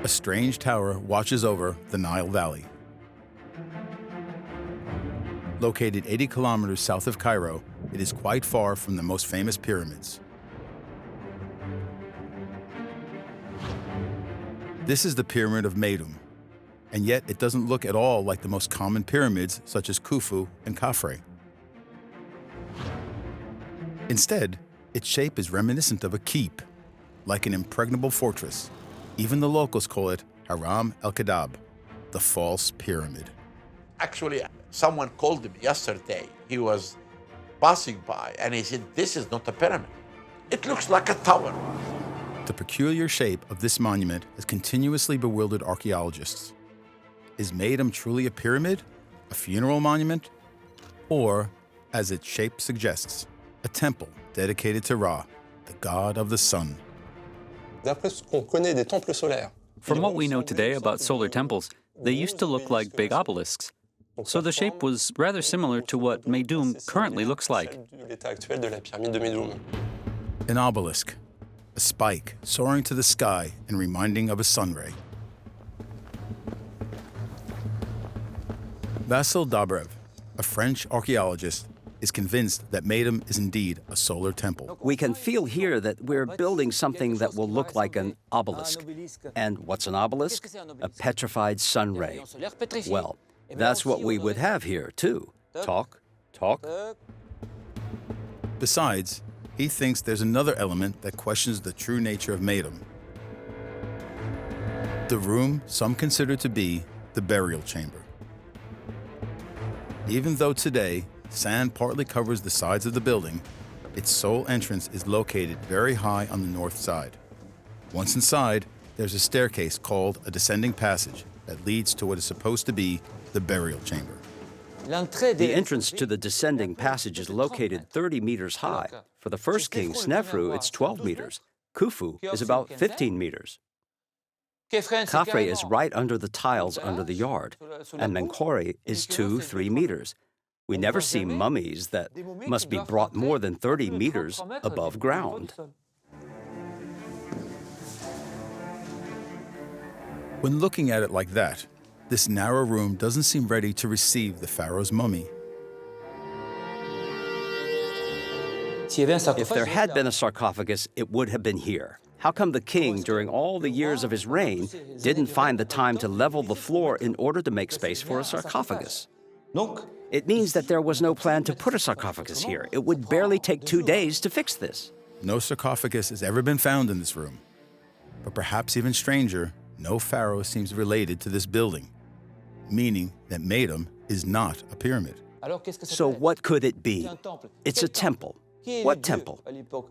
A strange tower watches over the Nile Valley. Located 80 kilometers south of Cairo, it is quite far from the most famous pyramids. This is the Pyramid of Meidum, and yet it doesn't look at all like the most common pyramids such as Khufu and Khafre. Instead, its shape is reminiscent of a keep, like an impregnable fortress. Even the locals call it Haram el-Kadab, the false pyramid. Actually, someone called me yesterday. He was passing by and he said, "This is not a pyramid. It looks like a tower." The peculiar shape of this monument has continuously bewildered archaeologists. Is Meidum truly a pyramid, a funeral monument, or, as its shape suggests, a temple dedicated to Ra, the god of the sun? From what we know today about solar temples, they used to look like big obelisks. So the shape was rather similar to what Meidum currently looks like. An obelisk, a spike soaring to the sky and reminding of a sun ray. Vasil Dobrev, a French archaeologist, is convinced that Meidum is indeed a solar temple. We can feel here that we're building something that will look like an obelisk. And what's an obelisk? A petrified sun ray. Well, that's what we would have here, too. Talk, talk. Besides, he thinks there's another element that questions the true nature of Meidum. The room some consider to be the burial chamber. Even though today, sand partly covers the sides of the building, its sole entrance is located very high on the north side. Once inside, there's a staircase called a descending passage that leads to what is supposed to be the burial chamber. The entrance to the descending passage is located 30 meters high. For the first king, Sneferu, it's 12 meters. Khufu is about 15 meters. Khafre is right under the tiles under the yard, and Menkaure is 2-3 meters. We never see mummies that must be brought more than 30 meters above ground. When looking at it like that, this narrow room doesn't seem ready to receive the pharaoh's mummy. If there had been a sarcophagus, it would have been here. How come the king, during all the years of his reign, didn't find the time to level the floor in order to make space for a sarcophagus? It means that there was no plan to put a sarcophagus here. It would barely take 2 days to fix this. No sarcophagus has ever been found in this room. But perhaps even stranger, no pharaoh seems related to this building, meaning that Meidum is not a pyramid. So what could it be? It's a temple. What temple?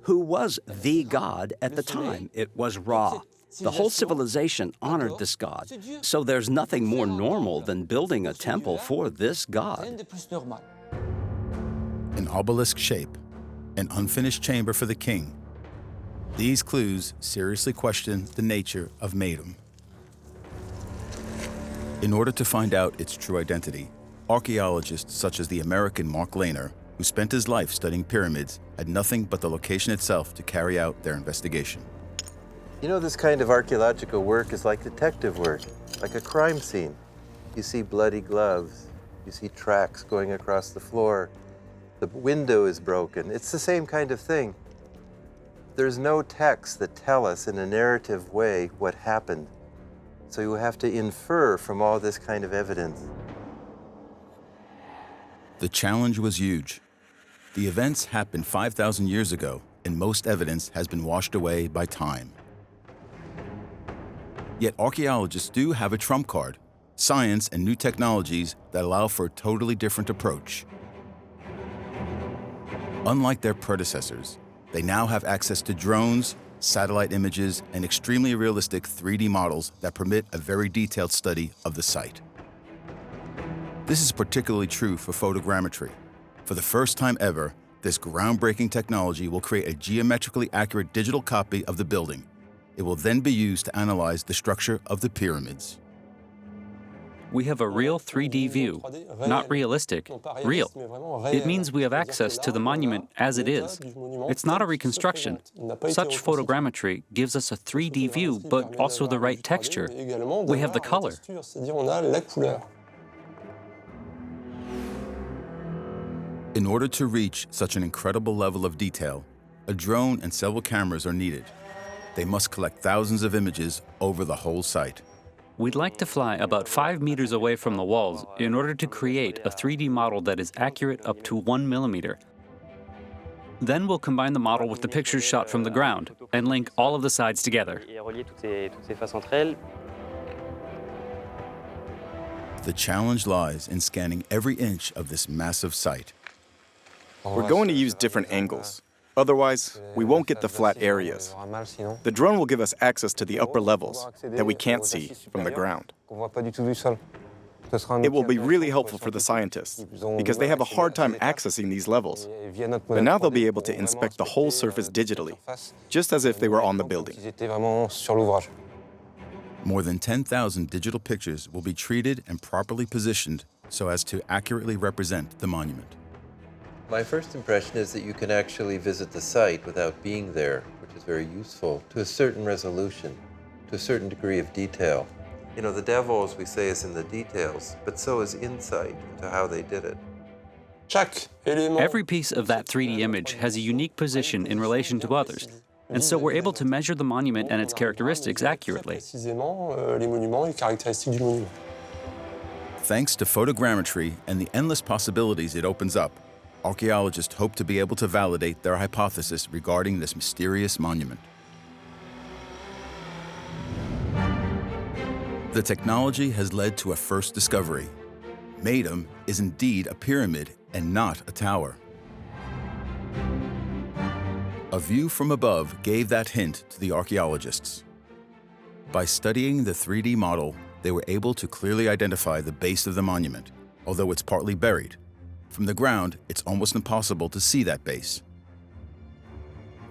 Who was the god at the time? It was Ra. The whole civilization honored this god. So there's nothing more normal than building a temple for this god. An obelisk shape, an unfinished chamber for the king. These clues seriously question the nature of Meidum. In order to find out its true identity, archaeologists such as the American Mark Lehner, who spent his life studying pyramids, had nothing but the location itself to carry out their investigation. You know, this kind of archaeological work is like detective work, like a crime scene. You see bloody gloves, you see tracks going across the floor, the window is broken. It's the same kind of thing. There's no texts that tell us in a narrative way what happened. So you have to infer from all this kind of evidence. The challenge was huge. The events happened 5,000 years ago, and most evidence has been washed away by time. Yet archaeologists do have a trump card, science and new technologies that allow for a totally different approach. Unlike their predecessors, they now have access to drones, satellite images, and extremely realistic 3D models that permit a very detailed study of the site. This is particularly true for photogrammetry. For the first time ever, this groundbreaking technology will create a geometrically accurate digital copy of the building. It will then be used to analyze the structure of the pyramids. We have a real 3D view, not realistic, real. It means we have access to the monument as it is. It's not a reconstruction. Such photogrammetry gives us a 3D view, but also the right texture. We have the color. In order to reach such an incredible level of detail, a drone and several cameras are needed. They must collect thousands of images over the whole site. We'd like to fly about 5 meters away from the walls in order to create a 3D model that is accurate up to 1 millimeter. Then we'll combine the model with the pictures shot from the ground and link all of the sides together. The challenge lies in scanning every inch of this massive site. We're going to use different angles. Otherwise, we won't get the flat areas. The drone will give us access to the upper levels that we can't see from the ground. It will be really helpful for the scientists because they have a hard time accessing these levels. But now they'll be able to inspect the whole surface digitally, just as if they were on the building. More than 10,000 digital pictures will be treated and properly positioned so as to accurately represent the monument. My first impression is that you can actually visit the site without being there, which is very useful, to a certain resolution, to a certain degree of detail. You know, the devil, as we say, is in the details, but so is insight into how they did it. Every piece of that 3D image has a unique position in relation to others, and so we're able to measure the monument and its characteristics accurately. Thanks to photogrammetry and the endless possibilities it opens up, archaeologists hope to be able to validate their hypothesis regarding this mysterious monument. The technology has led to a first discovery. Meidum is indeed a pyramid and not a tower. A view from above gave that hint to the archaeologists. By studying the 3D model, they were able to clearly identify the base of the monument, although it's partly buried. From the ground, it's almost impossible to see that base.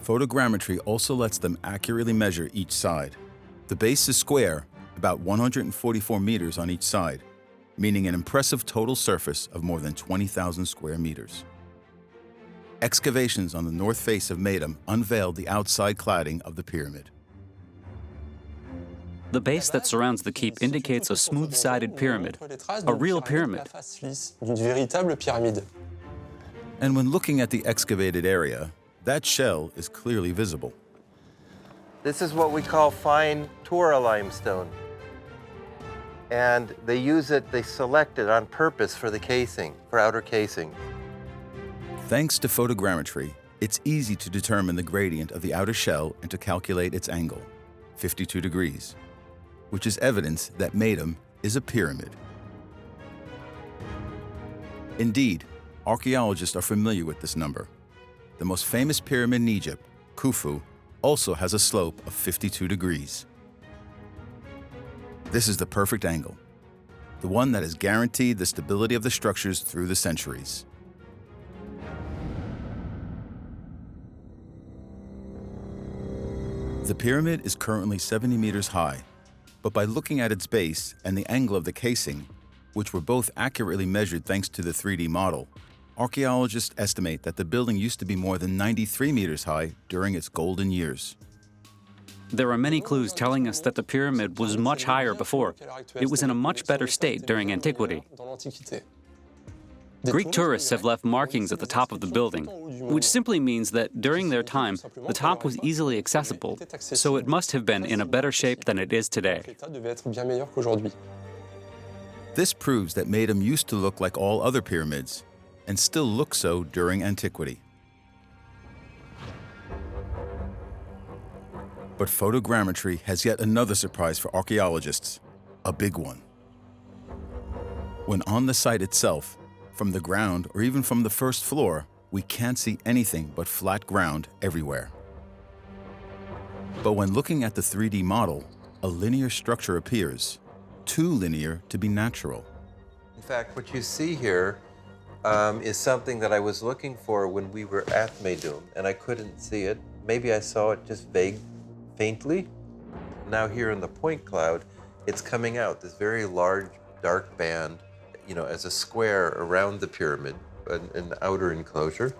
Photogrammetry also lets them accurately measure each side. The base is square, about 144 meters on each side, meaning an impressive total surface of more than 20,000 square meters. Excavations on the north face of Meidum unveiled the outside cladding of the pyramid. The base that surrounds the keep indicates a smooth-sided pyramid, a real pyramid. And when looking at the excavated area, that shell is clearly visible. This is what we call fine Tura limestone. And they use it, they select it on purpose for the casing, for outer casing. Thanks to photogrammetry, it's easy to determine the gradient of the outer shell and to calculate its angle, 52 degrees, which is evidence that Meidum is a pyramid. Indeed, archaeologists are familiar with this number. The most famous pyramid in Egypt, Khufu, also has a slope of 52 degrees. This is the perfect angle, the one that has guaranteed the stability of the structures through the centuries. The pyramid is currently 70 meters high, but by looking at its base and the angle of the casing, which were both accurately measured thanks to the 3D model, archaeologists estimate that the building used to be more than 93 meters high during its golden years. There are many clues telling us that the pyramid was much higher before. It was in a much better state during antiquity. Greek tourists have left markings at the top of the building, which simply means that during their time, the top was easily accessible, so it must have been in a better shape than it is today. This proves that Meidum used to look like all other pyramids, and still look so during antiquity. But photogrammetry has yet another surprise for archaeologists, a big one. When on the site itself, from the ground or even from the first floor, we can't see anything but flat ground everywhere. But when looking at the 3D model, a linear structure appears, too linear to be natural. In fact, what you see here is something that I was looking for when we were at Meidum, and I couldn't see it. Maybe I saw it just faintly. Now here in the point cloud, it's coming out, this very large dark band, as a square around the pyramid, an outer enclosure.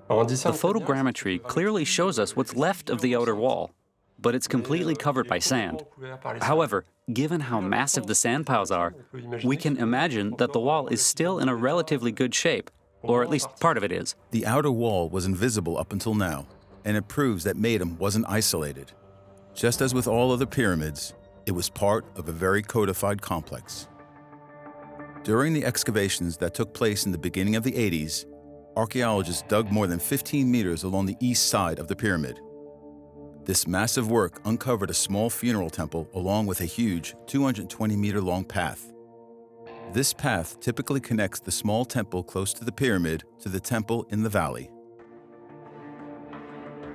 The photogrammetry clearly shows us what's left of the outer wall, but it's completely covered by sand. However, given how massive the sand piles are, we can imagine that the wall is still in a relatively good shape, or at least part of it is. The outer wall was invisible up until now, and it proves that Meidum wasn't isolated. Just as with all other pyramids, it was part of a very codified complex. During the excavations that took place in the beginning of the 80s, archaeologists dug more than 15 meters along the east side of the pyramid. This massive work uncovered a small funeral temple along with a huge 220-meter-long path. This path typically connects the small temple close to the pyramid to the temple in the valley.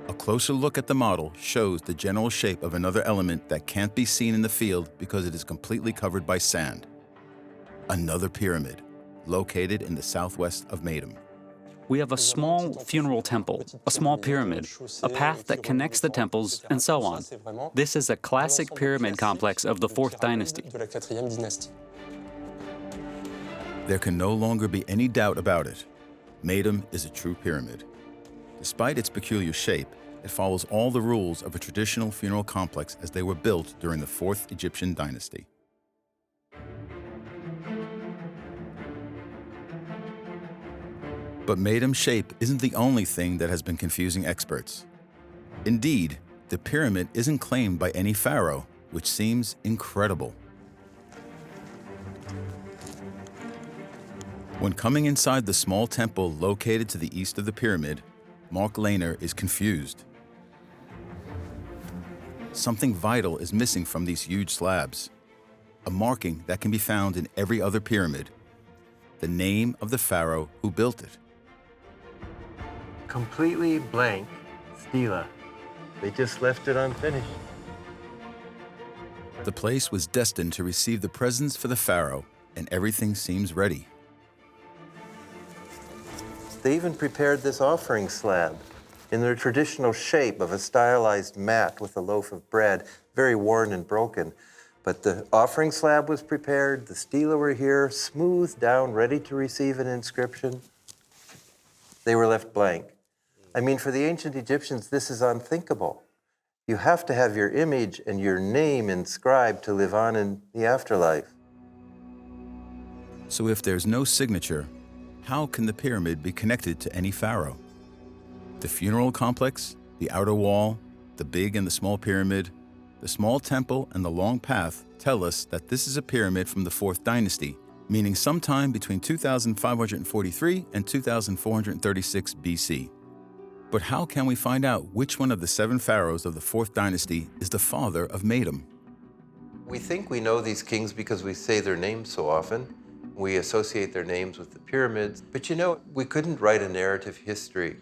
A closer look at the model shows the general shape of another element that can't be seen in the field because it is completely covered by sand. Another pyramid, located in the southwest of Meidum. We have a small funeral temple, a small pyramid, a path that connects the temples, and so on. This is a classic pyramid complex of the 4th dynasty. There can no longer be any doubt about it. Meidum is a true pyramid. Despite its peculiar shape, it follows all the rules of a traditional funeral complex as they were built during the 4th Egyptian dynasty. But Meidum's shape isn't the only thing that has been confusing experts. Indeed, the pyramid isn't claimed by any pharaoh, which seems incredible. When coming inside the small temple located to the east of the pyramid, Mark Lehner is confused. Something vital is missing from these huge slabs, a marking that can be found in every other pyramid, the name of the pharaoh who built it. Completely blank stela. They just left it unfinished. The place was destined to receive the presents for the pharaoh, and everything seems ready. They even prepared this offering slab in their traditional shape of a stylized mat with a loaf of bread, very worn and broken. But the offering slab was prepared, the stela were here, smoothed down, ready to receive an inscription. They were left blank. I mean, for the ancient Egyptians, this is unthinkable. You have to have your image and your name inscribed to live on in the afterlife. So if there's no signature, how can the pyramid be connected to any pharaoh? The funeral complex, the outer wall, the big and the small pyramid, the small temple and the long path tell us that this is a pyramid from the 4th dynasty, meaning sometime between 2543 and 2436 BC. But how can we find out which one of the 7 pharaohs of the 4th dynasty is the father of Meidum? We think we know these kings because we say their names so often. We associate their names with the pyramids. But we couldn't write a narrative history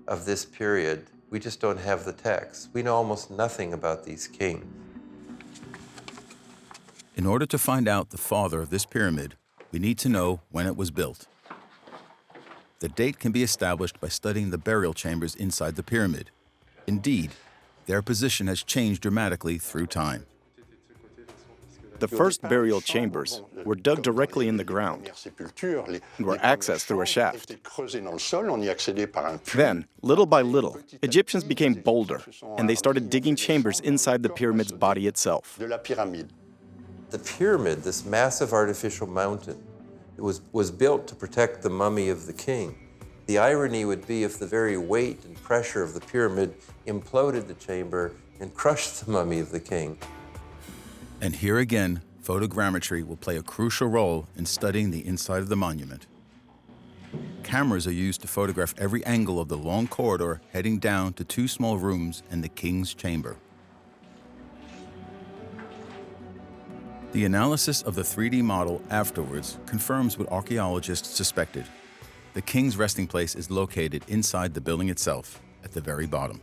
of this period. We just don't have the text. We know almost nothing about these kings. In order to find out the father of this pyramid, we need to know when it was built. The date can be established by studying the burial chambers inside the pyramid. Indeed, their position has changed dramatically through time. The first burial chambers were dug directly in the ground and were accessed through a shaft. Then, little by little, Egyptians became bolder, and they started digging chambers inside the pyramid's body itself. The pyramid, this massive artificial mountain, was built to protect the mummy of the king. The irony would be if the very weight and pressure of the pyramid imploded the chamber and crushed the mummy of the king. And here again, photogrammetry will play a crucial role in studying the inside of the monument. Cameras are used to photograph every angle of the long corridor heading down to 2 small rooms in the king's chamber. The analysis of the 3D model afterwards confirms what archaeologists suspected. The king's resting place is located inside the building itself, at the very bottom.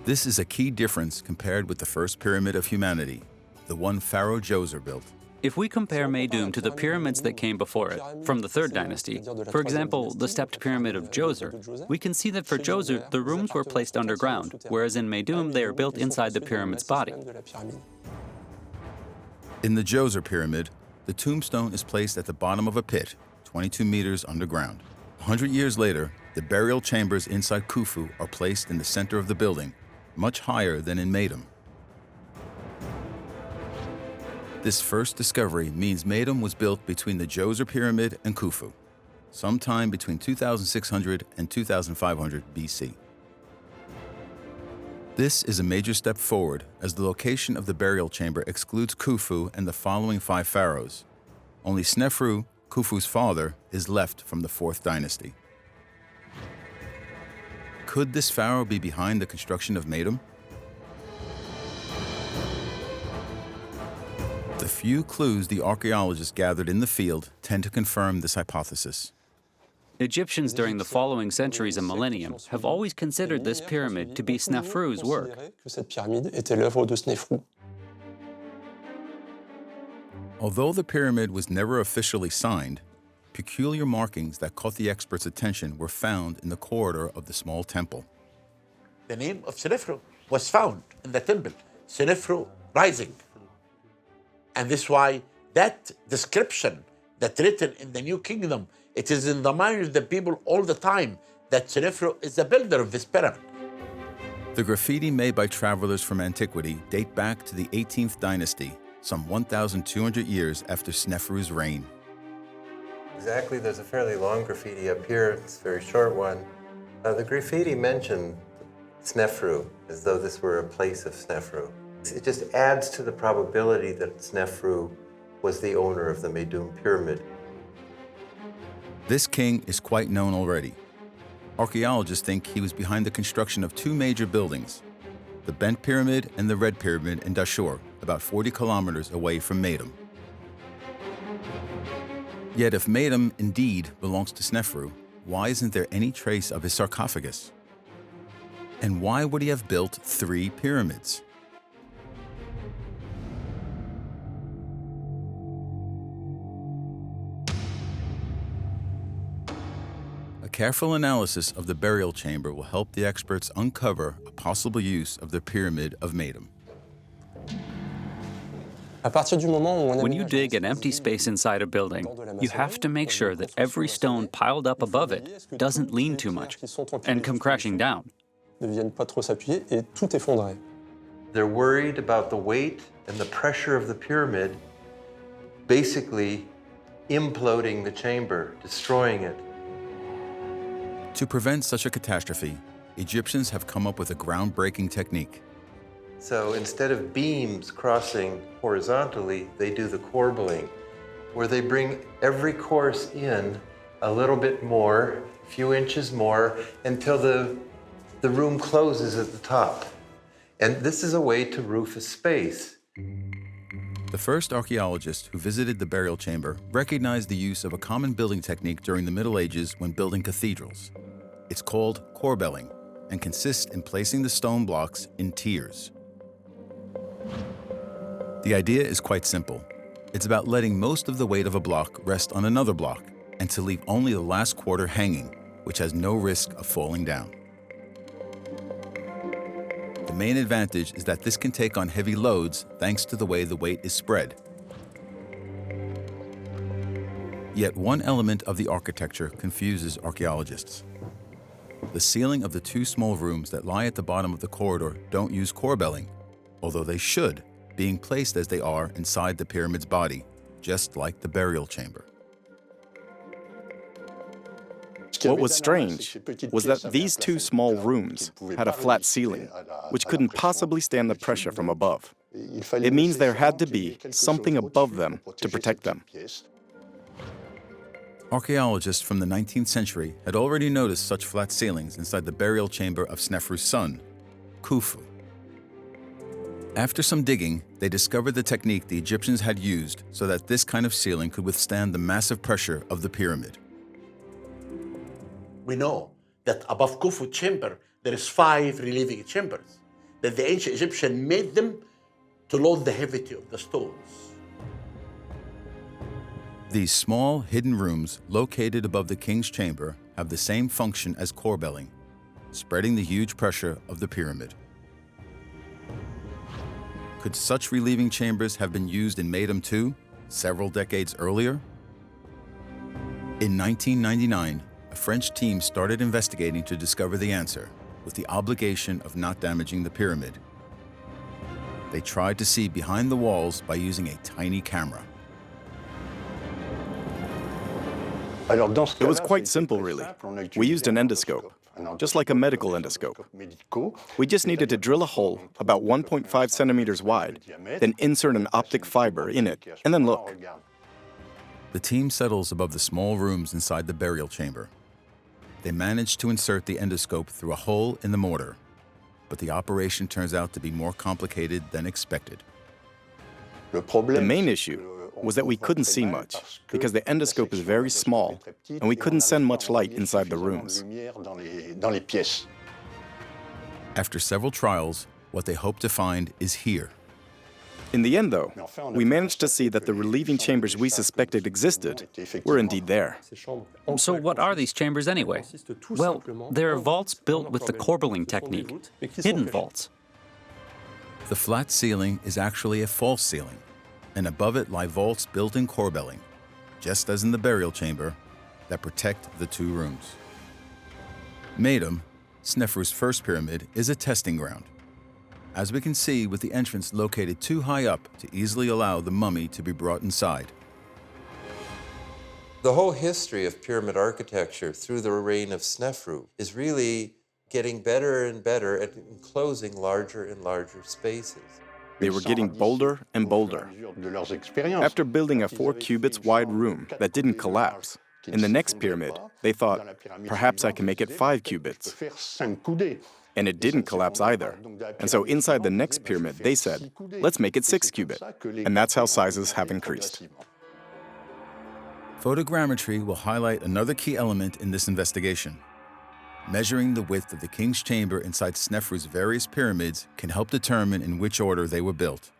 This is a key difference compared with the first pyramid of humanity, the one Pharaoh Djoser built. If we compare Meidum to the pyramids that came before it, from the 3rd dynasty, for example, the stepped pyramid of Djoser, we can see that for Djoser, the rooms were placed underground, whereas in Meidum, they are built inside the pyramid's body. In the Djoser Pyramid, the tombstone is placed at the bottom of a pit, 22 meters underground. 100 years later, the burial chambers inside Khufu are placed in the center of the building, much higher than in Meidum. This first discovery means Meidum was built between the Djoser Pyramid and Khufu, sometime between 2600 and 2500 BC. This is a major step forward as the location of the burial chamber excludes Khufu and the following 5 pharaohs. Only Sneferu, Khufu's father, is left from the 4th dynasty. Could this pharaoh be behind the construction of Meidum? The few clues the archaeologists gathered in the field tend to confirm this hypothesis. Egyptians during the following centuries and millennium have always considered this pyramid to be Sneferu's work. Although the pyramid was never officially signed, peculiar markings that caught the experts' attention were found in the corridor of the small temple. The name of Sneferu was found in the temple, Sneferu rising. And this is why that description that's written in the New Kingdom, it is in the mind of the people all the time that Sneferu is the builder of this pyramid. The graffiti made by travelers from antiquity date back to the 18th dynasty, some 1,200 years after Sneferu's reign. Exactly, there's a fairly long graffiti up here, it's a very short one. The graffiti mentioned Sneferu as though this were a place of Sneferu. It just adds to the probability that Sneferu was the owner of the Meidum pyramid. This king is quite known already. Archaeologists think he was behind the construction of 2 major buildings, the Bent Pyramid and the Red Pyramid in Dashur, about 40 kilometers away from Meidum. Yet if Meidum indeed belongs to Sneferu, why isn't there any trace of his sarcophagus? And why would he have built 3 pyramids? A careful analysis of the burial chamber will help the experts uncover a possible use of the Pyramid of Meidum. When you dig an empty space inside a building, you have to make sure that every stone piled up above it doesn't lean too much and come crashing down. They're worried about the weight and the pressure of the pyramid basically imploding the chamber, destroying it. To prevent such a catastrophe, Egyptians have come up with a groundbreaking technique. So instead of beams crossing horizontally, they do the corbelling, where they bring every course in a little bit more, a few inches more, until the room closes at the top. And this is a way to roof a space. The first archaeologists who visited the burial chamber recognized the use of a common building technique during the Middle Ages when building cathedrals. It's called corbelling and consists in placing the stone blocks in tiers. The idea is quite simple. It's about letting most of the weight of a block rest on another block and to leave only the last quarter hanging, which has no risk of falling down. The main advantage is that this can take on heavy loads thanks to the way the weight is spread. Yet one element of the architecture confuses archaeologists. The ceiling of the 2 small rooms that lie at the bottom of the corridor don't use corbelling, although they should, being placed as they are inside the pyramid's body, just like the burial chamber. What was strange was that these 2 small rooms had a flat ceiling, which couldn't possibly stand the pressure from above. It means there had to be something above them to protect them. Archaeologists from the 19th century had already noticed such flat ceilings inside the burial chamber of Sneferu's son, Khufu. After some digging, they discovered the technique the Egyptians had used so that this kind of ceiling could withstand the massive pressure of the pyramid. We know that above Khufu chamber, there is 5 relieving chambers, that the ancient Egyptian made them to load the heavity of the stones. These small, hidden rooms located above the king's chamber have the same function as corbelling, spreading the huge pressure of the pyramid. Could such relieving chambers have been used in Meidum too, several decades earlier? In 1999, a French team started investigating to discover the answer, with the obligation of not damaging the pyramid. They tried to see behind the walls by using a tiny camera. It was quite simple, really. We used an endoscope, just like a medical endoscope. We just needed to drill a hole about 1.5 centimeters wide, then insert an optic fiber in it, and then look. The team settles above the small rooms inside the burial chamber. They manage to insert the endoscope through a hole in the mortar, but the operation turns out to be more complicated than expected. The main issue was that we couldn't see much, because the endoscope is very small, and we couldn't send much light inside the rooms. After several trials, what they hope to find is here. In the end, though, we managed to see that the relieving chambers we suspected existed were indeed there. So what are these chambers anyway? Well, they're vaults built with the corbelling technique, hidden vaults. The flat ceiling is actually a false ceiling, and above it lie vaults built in corbelling, just as in the burial chamber, that protect the two rooms. Meidum, Sneferu's first pyramid, is a testing ground. As we can see, with the entrance located too high up to easily allow the mummy to be brought inside. The whole history of pyramid architecture through the reign of Sneferu is really getting better and better at enclosing larger and larger spaces. They were getting bolder and bolder. After building a 4 cubits wide room that didn't collapse, in the next pyramid, they thought, perhaps I can make it 5 cubits. And it didn't collapse either. And so inside the next pyramid, they said, let's make it 6 cubit. And that's how sizes have increased. Photogrammetry will highlight another key element in this investigation. Measuring the width of the king's chamber inside Sneferu's various pyramids can help determine in which order they were built.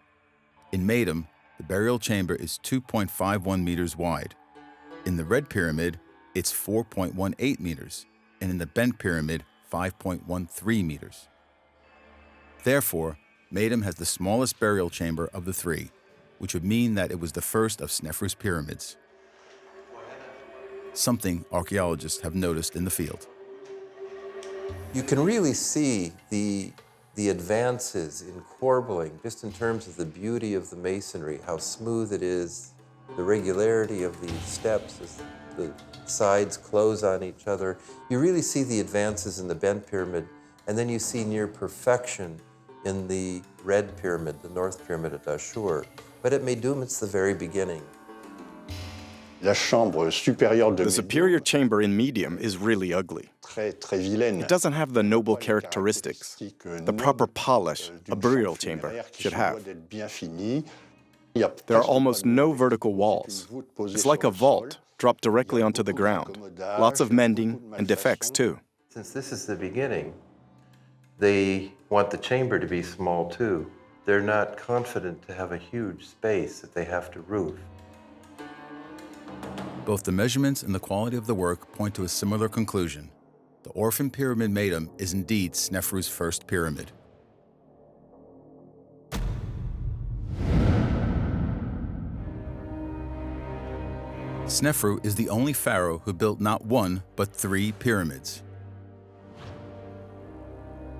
In Meidum, the burial chamber is 2.51 meters wide. In the Red Pyramid, it's 4.18 meters, and in the Bent Pyramid, 5.13 meters. Therefore, Meidum has the smallest burial chamber of the three, which would mean that it was the first of Sneferu's pyramids. Something archaeologists have noticed in the field. You can really see the advances in corbelling, just in terms of the beauty of the masonry, how smooth it is, the regularity of the steps as the sides close on each other. You really see the advances in the Bent Pyramid, and then you see near perfection in the Red Pyramid, the North Pyramid at Ashur. But at Meidum, it's the very beginning. The superior chamber in Meidum is really ugly. It doesn't have the noble characteristics, the proper polish a burial chamber should have. There are almost no vertical walls. It's like a vault dropped directly onto the ground. Lots of mending and defects, too. Since this is the beginning, they want the chamber to be small, too. They're not confident to have a huge space that they have to roof. Both the measurements and the quality of the work point to a similar conclusion. The orphan pyramid Meidum is indeed Sneferu's first pyramid. Sneferu is the only pharaoh who built not one, but 3 pyramids.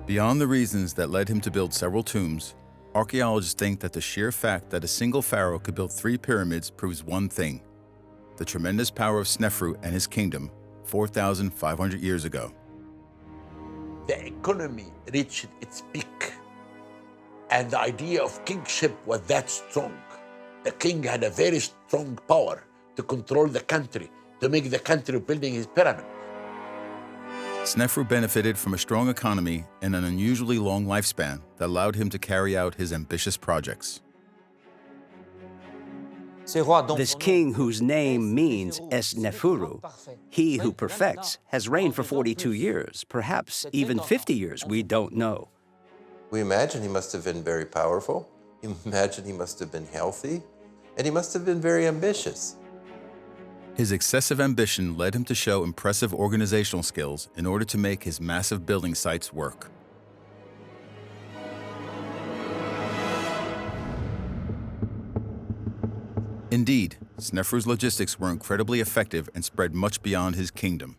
Beyond the reasons that led him to build several tombs, archaeologists think that the sheer fact that a single pharaoh could build 3 pyramids proves one thing: the tremendous power of Sneferu and his kingdom 4,500 years ago. The economy reached its peak, and the idea of kingship was that strong. The king had a very strong power to control the country, to make the country building his pyramid. Sneferu benefited from a strong economy and an unusually long lifespan that allowed him to carry out his ambitious projects. This king whose name means Sneferu, he who perfects, has reigned for 42 years, perhaps even 50 years, we don't know. We imagine he must have been very powerful. We imagine he must have been healthy, and he must have been very ambitious. His excessive ambition led him to show impressive organizational skills in order to make his massive building sites work. Indeed, Sneferu's logistics were incredibly effective and spread much beyond his kingdom.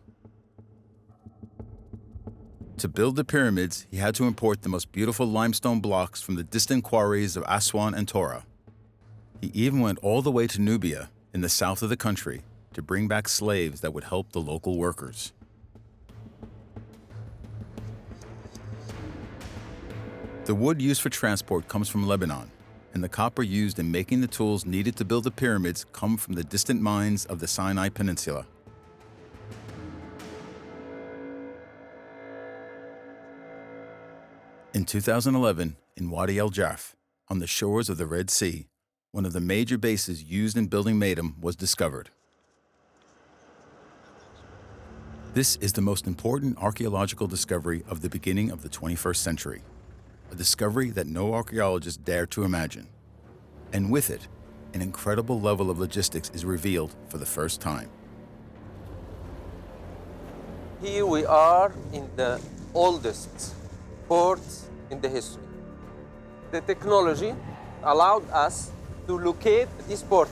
To build the pyramids, he had to import the most beautiful limestone blocks from the distant quarries of Aswan and Torah. He even went all the way to Nubia, in the south of the country, to bring back slaves that would help the local workers. The wood used for transport comes from Lebanon, and the copper used in making the tools needed to build the pyramids come from the distant mines of the Sinai Peninsula. In 2011, in Wadi el-Jaf, on the shores of the Red Sea, one of the major bases used in building Meidum was discovered. This is the most important archaeological discovery of the beginning of the 21st century, a discovery that no archaeologist dared to imagine. And with it, an incredible level of logistics is revealed for the first time. Here we are in the oldest port in the history. The technology allowed us to locate this port.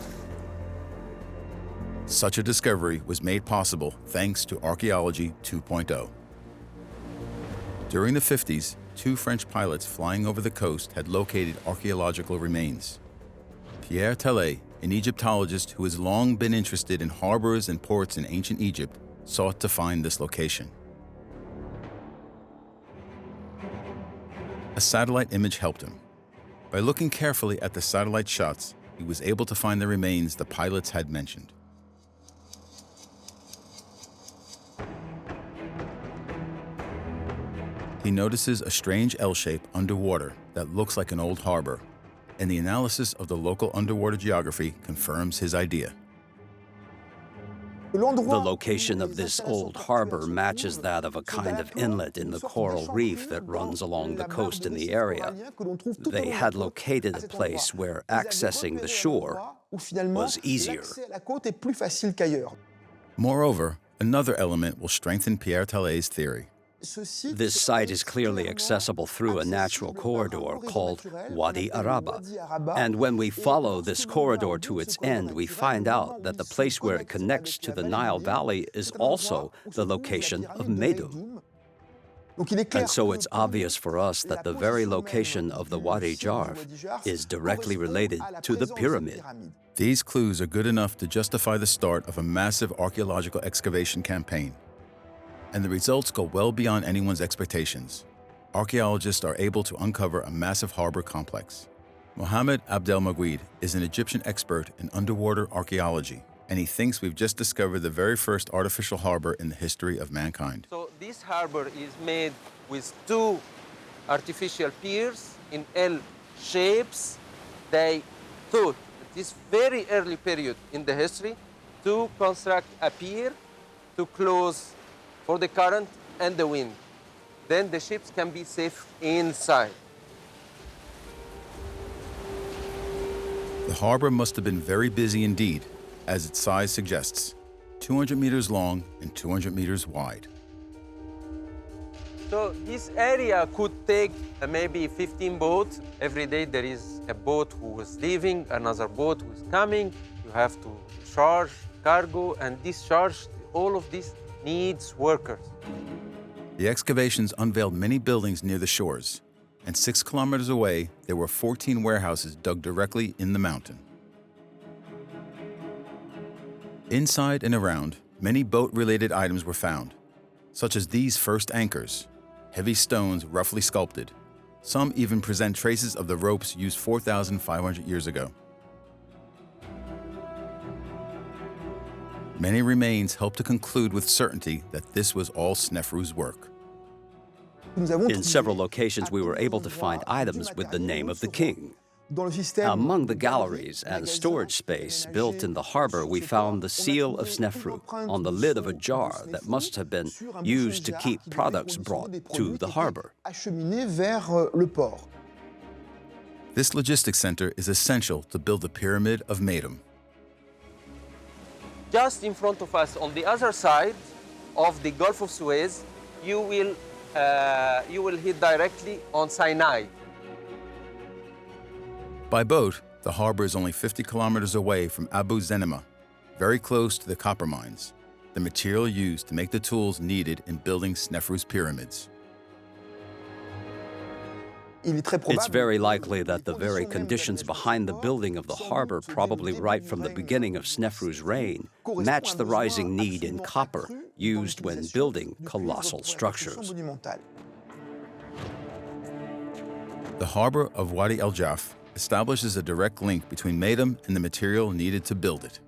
Such a discovery was made possible thanks to Archaeology 2.0. During the 50s, two French pilots flying over the coast had located archaeological remains. Pierre Tellet, an Egyptologist who has long been interested in harbors and ports in ancient Egypt, sought to find this location. A satellite image helped him. By looking carefully at the satellite shots, he was able to find the remains the pilots had mentioned. He notices a strange L-shape underwater that looks like an old harbor, and the analysis of the local underwater geography confirms his idea. The location of this old harbor matches that of a kind of inlet in the coral reef that runs along the coast in the area. They had located a place where accessing the shore was easier. Moreover, another element will strengthen Pierre Tellet's theory. This site is clearly accessible through a natural corridor called Wadi Araba. And when we follow this corridor to its end, we find out that the place where it connects to the Nile Valley is also the location of Meidum. And so it's obvious for us that the very location of the Wadi Jarf is directly related to the pyramid. These clues are good enough to justify the start of a massive archaeological excavation campaign. And the results go well beyond anyone's expectations. Archaeologists are able to uncover a massive harbor complex. Mohammed Abdelmaguid is an Egyptian expert in underwater archaeology, and he thinks we've just discovered the very first artificial harbor in the history of mankind. So this harbor is made with two artificial piers in L shapes. They thought at this very early period in the history to construct a pier to close for the current and the wind. Then the ships can be safe inside. The harbor must have been very busy indeed, as its size suggests, 200 meters long and 200 meters wide. So this area could take maybe 15 boats. Every day there is a boat who is leaving, another boat who is coming. You have to charge cargo and discharge. All of this needs workers. The excavations unveiled many buildings near the shores, and 6 kilometers away, there were 14 warehouses dug directly in the mountain. Inside and around, many boat-related items were found, such as these first anchors, heavy stones roughly sculpted. Some even present traces of the ropes used 4,500 years ago. Many remains help to conclude with certainty that this was all Sneferu's work. In several locations, we were able to find items with the name of the king. Among the galleries and storage space built in the harbor, we found the seal of Sneferu on the lid of a jar that must have been used to keep products brought to the harbor. This logistics center is essential to build the Pyramid of Meidum. Just in front of us, on the other side of the Gulf of Suez, you will hit directly on Sinai. By boat, The harbor is only 50 kilometers away from Abu Zenima, very close to the copper mines, the material used to make the tools needed in building Sneferu's pyramids. It's very likely that the very conditions behind the building of the harbor, probably right from the beginning of Sneferu's reign, match the rising need in copper used when building colossal structures. The harbor of Wadi El Jaf establishes a direct link between Meidum and the material needed to build it.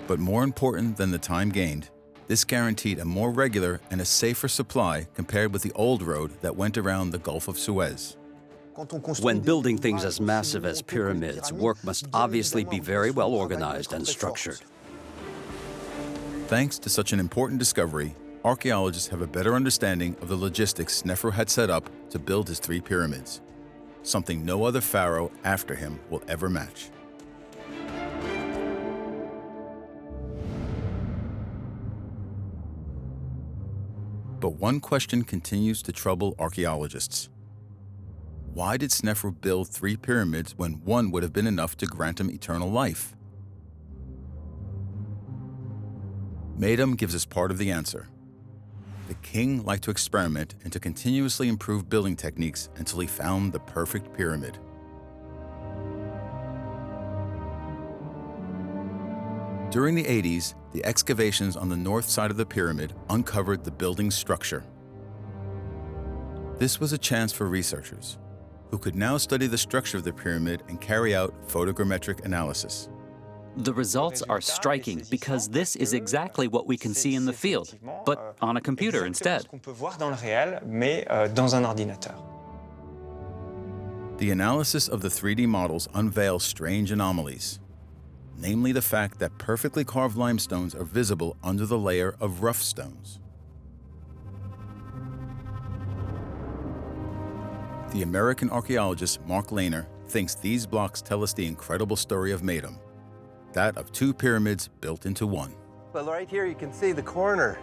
But more important than the time gained, this guaranteed a more regular and a safer supply compared with the old road that went around the Gulf of Suez. When building things as massive as pyramids, work must obviously be very well organized and structured. Thanks to such an important discovery, archaeologists have a better understanding of the logistics Sneferu had set up to build his 3 pyramids, something no other pharaoh after him will ever match. But one question continues to trouble archaeologists. Why did Sneferu build 3 pyramids when one would have been enough to grant him eternal life? Meidum gives us part of the answer. The king liked to experiment and to continuously improve building techniques until he found the perfect pyramid. During the 80s, the excavations on the north side of the pyramid uncovered the building's structure. This was a chance for researchers, who could now study the structure of the pyramid and carry out photogrammetric analysis. The results are striking because this is exactly what we can see in the field, but on a computer instead. The analysis of the 3D models unveils strange anomalies, namely the fact that perfectly carved limestones are visible under the layer of rough stones. The American archaeologist Mark Lehner thinks these blocks tell us the incredible story of Meidum, that of 2 pyramids built into one. Well, right here you can see the corner,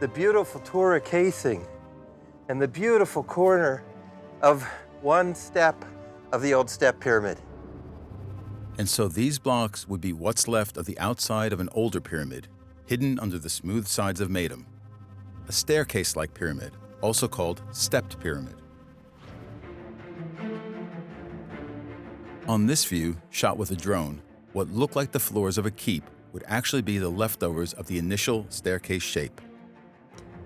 the beautiful Torah casing, and the beautiful corner of one step of the old step pyramid. And so these blocks would be what's left of the outside of an older pyramid, hidden under the smooth sides of Meidum, a staircase-like pyramid, also called stepped pyramid. On this view, shot with a drone, what looked like the floors of a keep would actually be the leftovers of the initial staircase shape.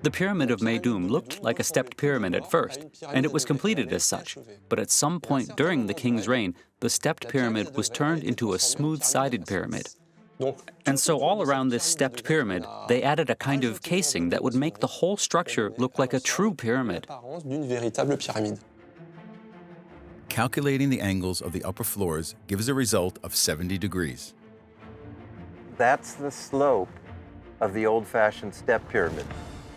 The pyramid of Meidum looked like a stepped pyramid at first, and it was completed as such. But at some point during the king's reign, the stepped pyramid was turned into a smooth-sided pyramid. And so all around this stepped pyramid, they added a kind of casing that would make the whole structure look like a true pyramid. Calculating the angles of the upper floors gives a result of 70 degrees. That's the slope of the old-fashioned step pyramid,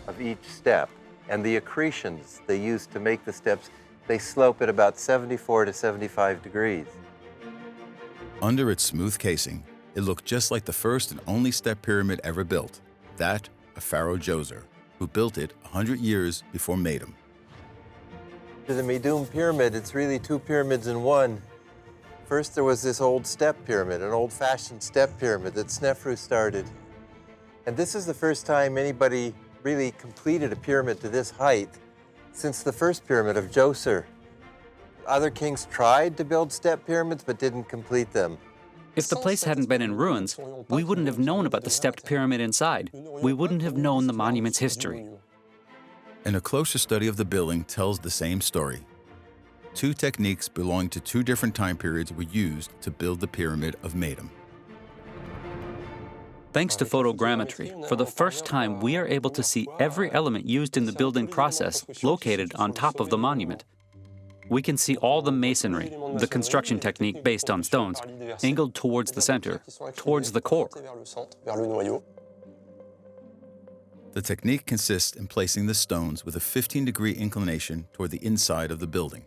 of each step. And the accretions they use to make the steps, they slope at about 74 to 75 degrees. Under its smooth casing, it looked just like the first and only step pyramid ever built, that of Pharaoh Djoser, who built it 100 years before Meidum. To the Meidum pyramid, it's really 2 pyramids in one. First, there was this old step pyramid, an old-fashioned step pyramid that Sneferu started. And this is the first time anybody really completed a pyramid to this height since the first pyramid of Djoser. Other kings tried to build step pyramids but didn't complete them. If the place hadn't been in ruins, we wouldn't have known about the stepped pyramid inside. We wouldn't have known the monument's history. And a closer study of the building tells the same story. 2 techniques belonging to 2 different time periods were used to build the pyramid of Meidum. Thanks to photogrammetry, for the first time we are able to see every element used in the building process located on top of the monument. We can see all the masonry, the construction technique based on stones, angled towards the center, towards the core. The technique consists in placing the stones with a 15-degree inclination toward the inside of the building.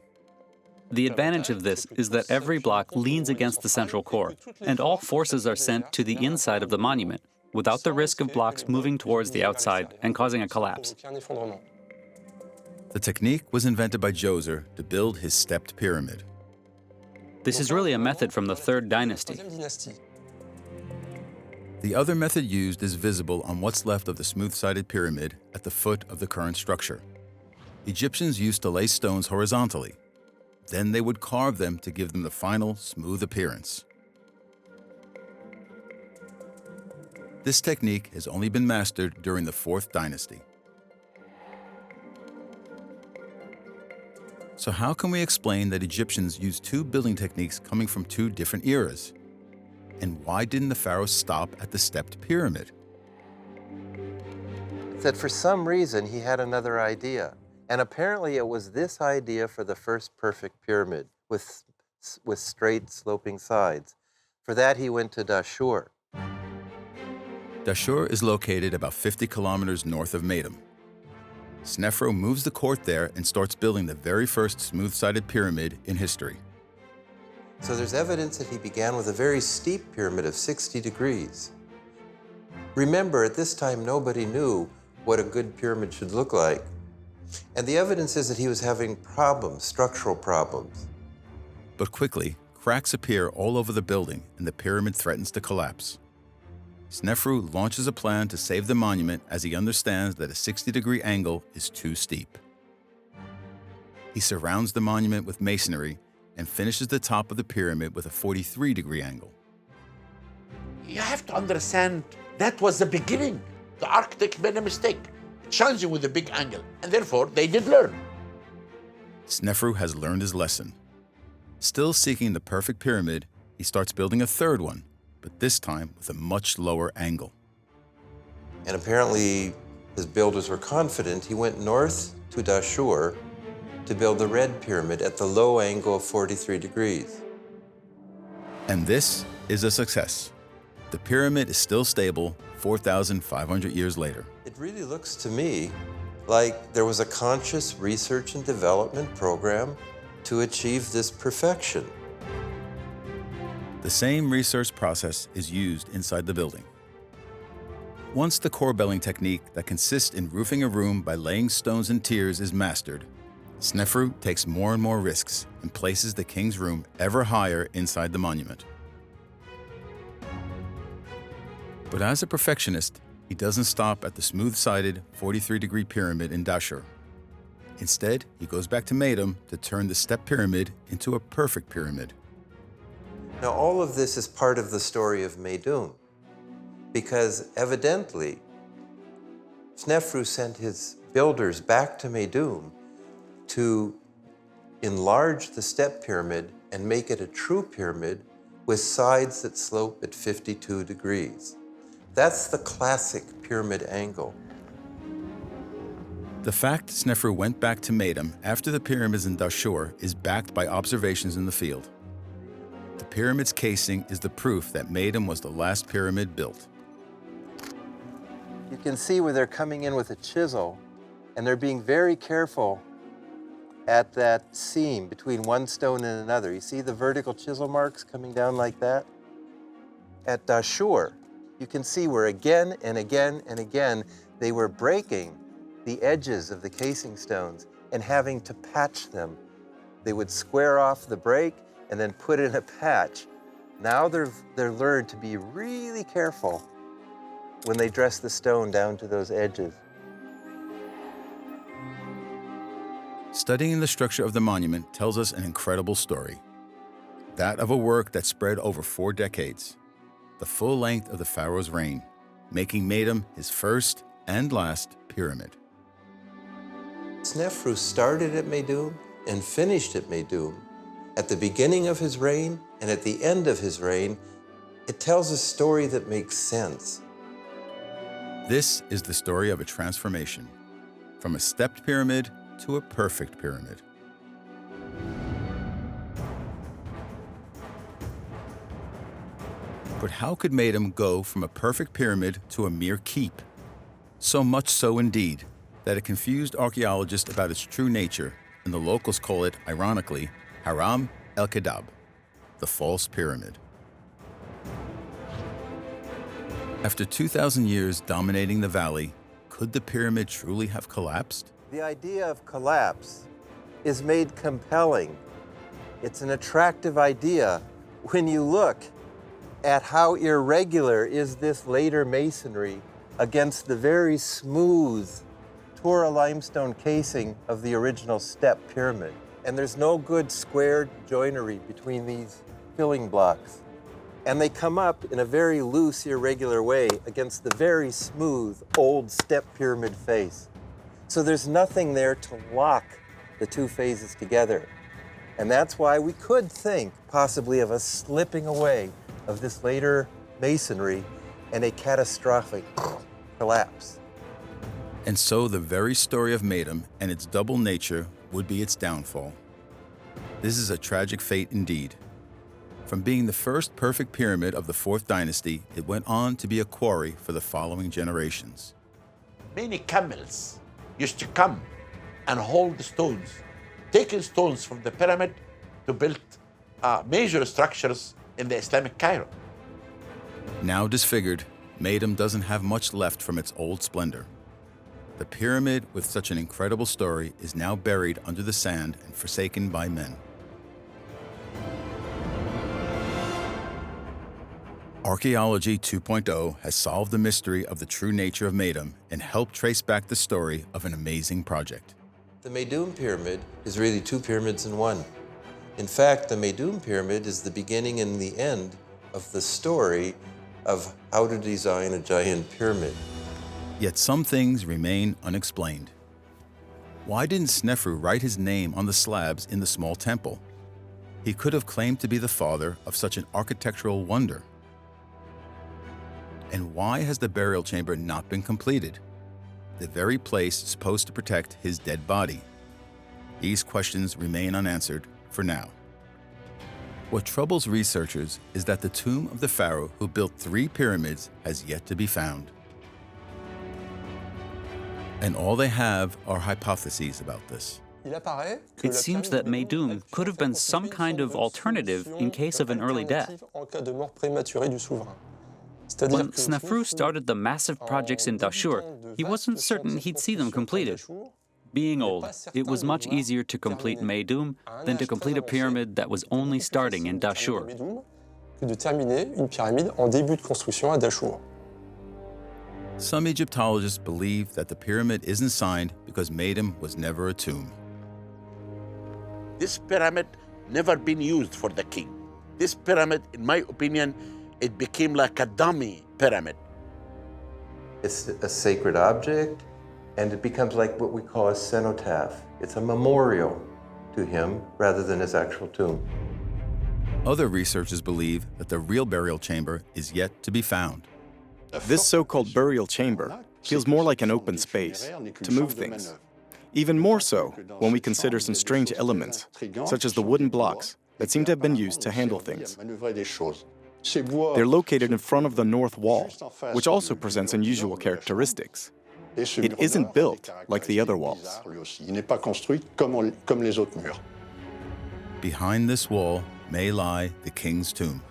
The advantage of this is that every block leans against the central core, and all forces are sent to the inside of the monument, without the risk of blocks moving towards the outside and causing a collapse. The technique was invented by Djoser to build his stepped pyramid. This is really a method from the 3rd dynasty. The other method used is visible on what's left of the smooth-sided pyramid at the foot of the current structure. Egyptians used to lay stones horizontally. Then they would carve them to give them the final, smooth appearance. This technique has only been mastered during the 4th dynasty. So how can we explain that Egyptians used 2 building techniques coming from 2 different eras? And why didn't the pharaohs stop at the stepped pyramid? That for some reason he had another idea. And apparently it was this idea for the first perfect pyramid with straight sloping sides. For that he went to Dashur. Dashur is located about 50 kilometers north of Meidum. Sneferu moves the court there and starts building the very first smooth-sided pyramid in history. So there's evidence that he began with a very steep pyramid of 60 degrees. Remember, at this time, nobody knew what a good pyramid should look like. And the evidence is that he was having problems, structural problems. But quickly, cracks appear all over the building and the pyramid threatens to collapse. Sneferu launches a plan to save the monument as he understands that a 60-degree angle is too steep. He surrounds the monument with masonry and finishes the top of the pyramid with a 43-degree angle. You have to understand that was the beginning. The architect made a mistake, challenging with a big angle, and therefore they did learn. Sneferu has learned his lesson. Still seeking the perfect pyramid, he starts building a 3rd one, but this time with a much lower angle. And apparently his builders were confident. He went north to Dashur to build the red pyramid at the low angle of 43 degrees. And this is a success. The pyramid is still stable 4,500 years later. It really looks to me like there was a conscious research and development program to achieve this perfection. The same research process is used inside the building. Once the core belling technique that consists in roofing a room by laying stones and tiers is mastered, Sneferu takes more and more risks and places the king's room ever higher inside the monument. But as a perfectionist, he doesn't stop at the smooth-sided 43-degree pyramid in Dashur. Instead, he goes back to Meidum to turn the step pyramid into a perfect pyramid. Now, all of this is part of the story of Meidum, because evidently, Sneferu sent his builders back to Meidum to enlarge the step pyramid and make it a true pyramid with sides that slope at 52 degrees. That's the classic pyramid angle. The fact Sneferu went back to Meidum after the pyramids in Dashur is backed by observations in the field. The pyramid's casing is the proof that Meidum was the last pyramid built. You can see where they're coming in with a chisel, and they're being very careful at that seam between one stone and another. You see the vertical chisel marks coming down like that? At Dashur, you can see where again and again and again they were breaking the edges of the casing stones and having to patch them. They would square off the break and then put in a patch. Now they're learned to be really careful when they dress the stone down to those edges. Studying the structure of the monument tells us an incredible story. That of a work that spread over 4 decades, the full length of the pharaoh's reign, making Meidum his first and last pyramid. Sneferu started at Meidum and finished at Meidum. At the beginning of his reign and at the end of his reign, it tells a story that makes sense. This is the story of a transformation, from a stepped pyramid to a perfect pyramid. But how could Meidum go from a perfect pyramid to a mere keep? So much so indeed that it confused archaeologists about its true nature, and the locals call it, ironically, Haram el-Kedab, the false pyramid. After 2,000 years dominating the valley, could the pyramid truly have collapsed? The idea of collapse is made compelling It's an attractive idea when you look at how irregular is this later masonry against the very smooth Tora limestone casing of the original step pyramid. And there's no good squared joinery between these filling blocks. And they come up in a very loose, irregular way against the very smooth old step pyramid face. So there's nothing there to lock the two phases together. And that's why we could think possibly of a slipping away of this later masonry and a catastrophic collapse. And so the very story of Meidum and its double nature would be its downfall. This is a tragic fate indeed. From being the first perfect pyramid of the 4th dynasty, it went on to be a quarry for the following generations. Many camels used to come and hold the stones, taking stones from the pyramid to build major structures in the Islamic Cairo. Now disfigured, Meidum doesn't have much left from its old splendor. The pyramid with such an incredible story is now buried under the sand and forsaken by men. Archaeology 2.0 has solved the mystery of the true nature of Meidum and helped trace back the story of an amazing project. The Meidum pyramid is really two pyramids in one. In fact, the Meidum pyramid is the beginning and the end of the story of how to design a giant pyramid. Yet some things remain unexplained. Why didn't Sneferu write his name on the slabs in the small temple? He could have claimed to be the father of such an architectural wonder. And why has the burial chamber not been completed? The very place supposed to protect his dead body. These questions remain unanswered for now. What troubles researchers is that the tomb of the pharaoh who built 3 pyramids has yet to be found. And all they have are hypotheses about this. It seems that Meidum could have been some kind of alternative in case of an early death. When Sneferu started the massive projects in Dashur, he wasn't certain he'd see them completed. Being old, it was much easier to complete Meidum than to complete a pyramid that was only starting in Dashur. Some Egyptologists believe that the pyramid isn't signed because Meidum was never a tomb. This pyramid never been used for the king. This pyramid, in my opinion, it became like a dummy pyramid. It's a sacred object, and it becomes like what we call a cenotaph. It's a memorial to him rather than his actual tomb. Other researchers believe that the real burial chamber is yet to be found. This so-called burial chamber feels more like an open space to move things. Even more so when we consider some strange elements, such as the wooden blocks that seem to have been used to handle things. They're located in front of the north wall, which also presents unusual characteristics. It isn't built like the other walls. Behind this wall may lie the king's tomb.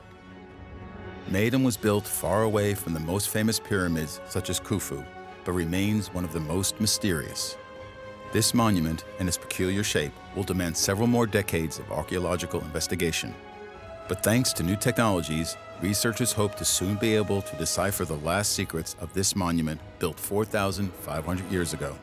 Meidum was built far away from the most famous pyramids such as Khufu, but remains one of the most mysterious. This monument and its peculiar shape will demand several more decades of archaeological investigation. But thanks to new technologies, researchers hope to soon be able to decipher the last secrets of this monument built 4,500 years ago.